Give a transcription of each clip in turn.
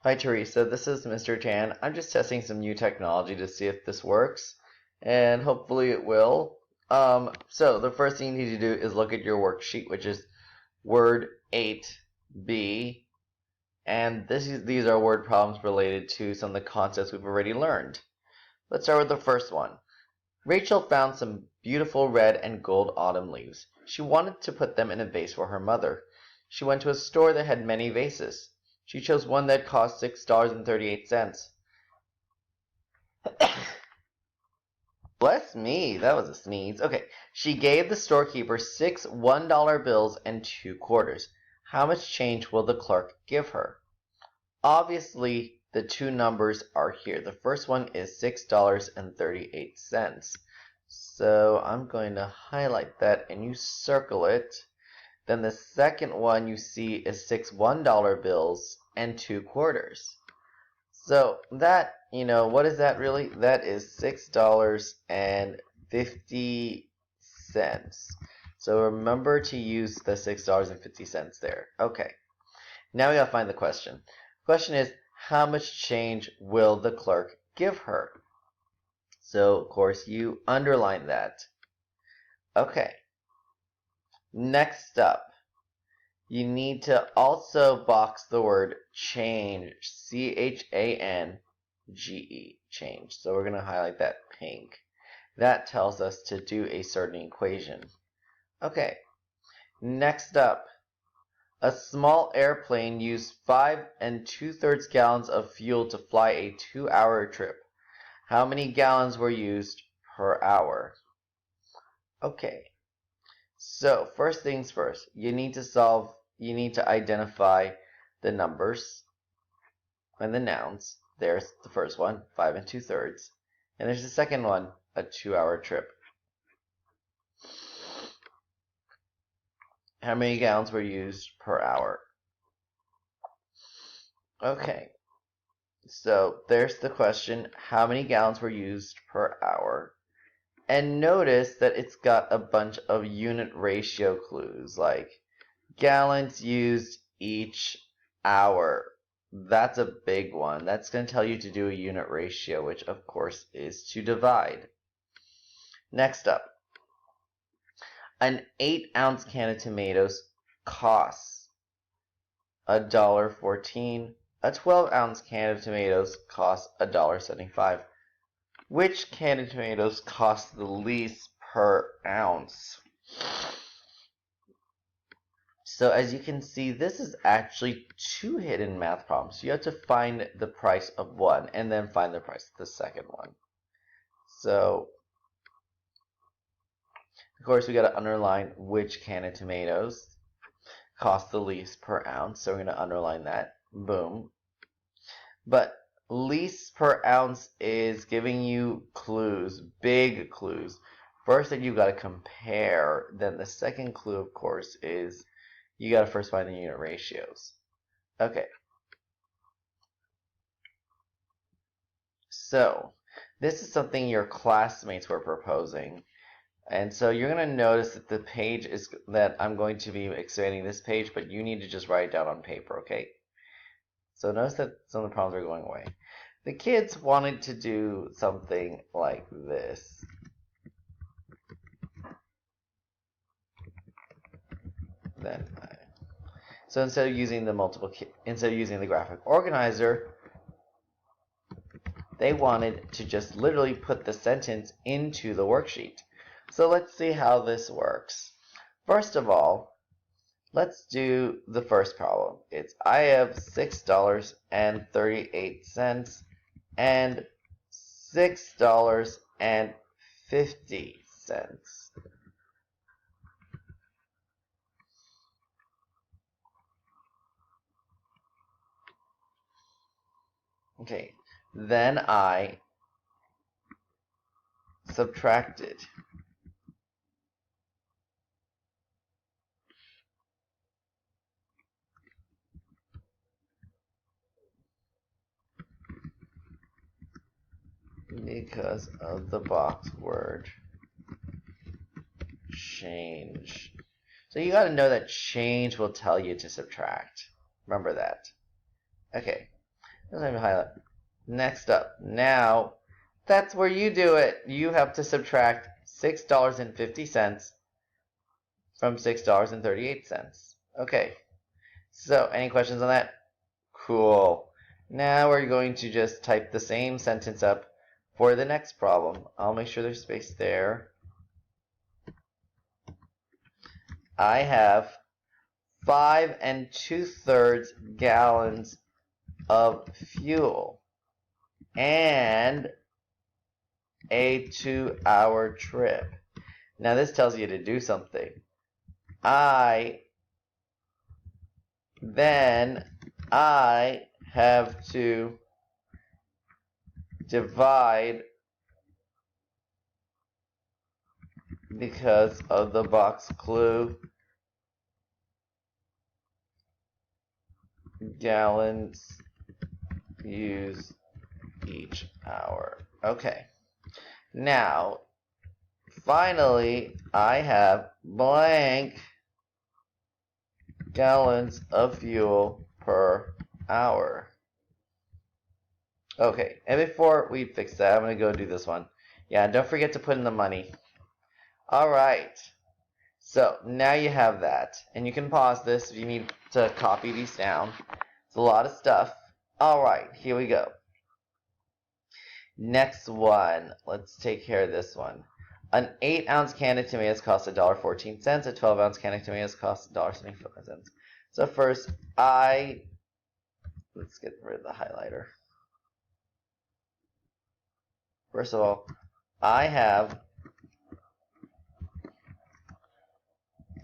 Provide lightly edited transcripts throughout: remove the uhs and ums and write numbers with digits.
Hi Teresa, this is Mr. Tan. I'm just testing some new technology to see if this works, and hopefully it will. So the first thing you need to do is look at your worksheet, which is Word 8B, and these are word problems related to some of the concepts we've already learned. Let's start with the first one. Rachel found some beautiful red and gold autumn leaves. She wanted to put them in a vase for her mother. She went to a store that had many vases. She chose one that cost $6.38. Bless me, that was a sneeze. Okay, she gave the storekeeper six $1 bills and 2 quarters. How much change will the clerk give her? Obviously, the two numbers are here. The first one is $6.38. So I'm going to highlight that and you circle it. Then the second one you see is six $1 bills and 2 quarters. So that, what is that really? That is $6.50. So remember to use the $6.50 there. Okay. Now we gotta find the question. Question is, how much change will the clerk give her? So, of course, you underline that. Okay. Next up, you need to also box the word change, C-H-A-N-G-E, change. So we're going to highlight that pink. That tells us to do a certain equation. Okay, next up, a small airplane used 5 2/3 gallons of fuel to fly a 2-hour trip. How many gallons were used per hour? Okay, so first things first, you need to identify the numbers and the nouns. There's the first one, 5 2/3. And there's the second one, a 2-hour trip. How many gallons were used per hour? Okay, so there's the question, how many gallons were used per hour? And notice that it's got a bunch of unit ratio clues, like gallons used each hour. That's a big one. That's going to tell you to do a unit ratio, which of course is to divide. Next up, an 8-ounce can of tomatoes costs $1.14. A 12-ounce can of tomatoes costs $1.75. Which can of tomatoes costs the least per ounce? So as you can see, this is actually two hidden math problems. You have to find the price of one and then find the price of the second one. So, of course, we got to underline which can of tomatoes cost the least per ounce. So we're going to underline that. Boom. But least per ounce is giving you clues, big clues. First thing you've got to compare. Then the second clue, of course, is you got to first find the unit ratios. Okay. So, this is something your classmates were proposing. And so you're going to notice that the page is that I'm going to be expanding this page, but you need to just write it down on paper, okay? So notice that some of the problems are going away. The kids wanted to do something like this. So instead of using the graphic organizer, they wanted to just literally put the sentence into the worksheet. So let's see how this works. First of all, let's do the first problem. It's I have $6.38 and $6.50. Okay, then I subtracted. Because of the box word change. So you got to know that change will tell you to subtract. Remember that. Okay. Let me highlight. Next up. Now, that's where you do it. You have to subtract $6.50 from $6.38. Okay. So, any questions on that? Cool. Now we're going to just type the same sentence up for the next problem. I'll make sure there's space there. I have 5 2/3 gallons of fuel and a 2-hour trip. Now this tells you to do something. Then I have to divide, because of the box clue, gallons used each hour. Okay. Now, finally, I have blank gallons of fuel per hour. Okay, and before we fix that, I'm going to go do this one. Yeah, don't forget to put in the money. Alright, so now you have that. And you can pause this if you need to copy these down. It's a lot of stuff. Alright, here we go. Next one. Let's take care of this one. An 8-ounce can of tomatoes costs $1.14. A 12-ounce can of tomatoes costs $1.75. So first, let's get rid of the highlighter. First of all, I have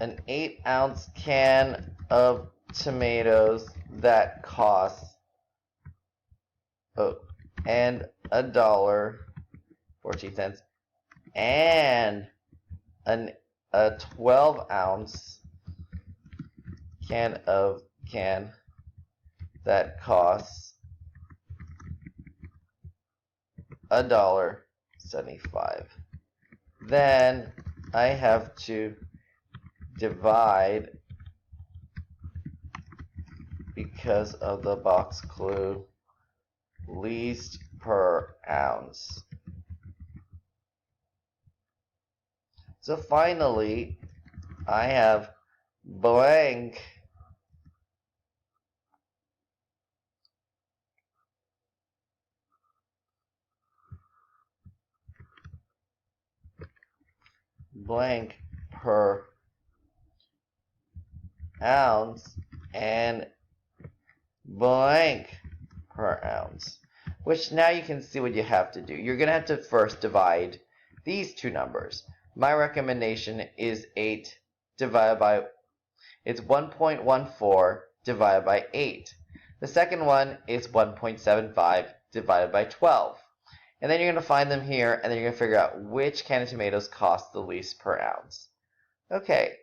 an 8-ounce can of tomatoes that costs and $1.14, and a 12-ounce can that costs $1.75. Then I have to divide, because of the box clue, least per ounce. So finally, I have blank per ounce and blank per ounce, which now you can see what you have to do. You're going to have to first divide these two numbers. My recommendation is 8 divided by, it's 1.14 divided by 8. The second one is 1.75 divided by 12. And then you're going to find them here, and then you're going to figure out which can of tomatoes cost the least per ounce. Okay.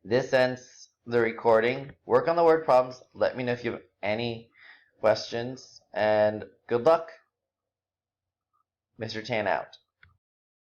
This ends the recording. Work on the word problems. Let me know if you have any questions, and good luck. Mr. Tan out.